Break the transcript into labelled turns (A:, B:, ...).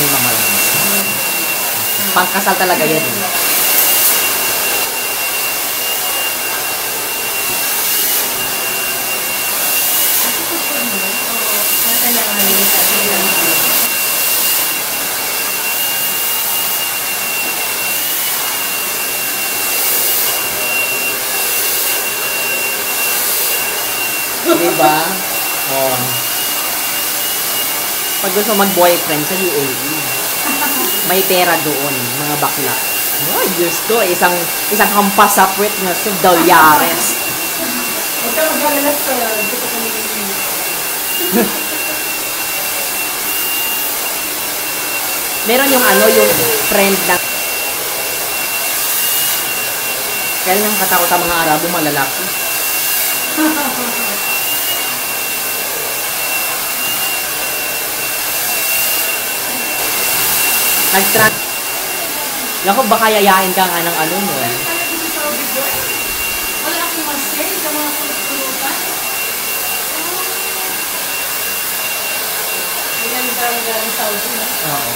A: may mamalang. Pangkasal talaga yan. Diba? Oh. Pag gusto mag-boyfriend sa UAE, may pera doon, mga bakla. Oh, Diyos ko, isang hampas sa puwet na sa dolyares.
B: Huwag ka mag-alala sa hindi ko kami
A: Meron yung yung friend na kaya yung katakot ang mga Arabo, malalaki. Naku, baka yayain ka nga ng no?
B: wala akong masay sa mga pulutan. Yan yung galing Saudi, no?
A: Oo.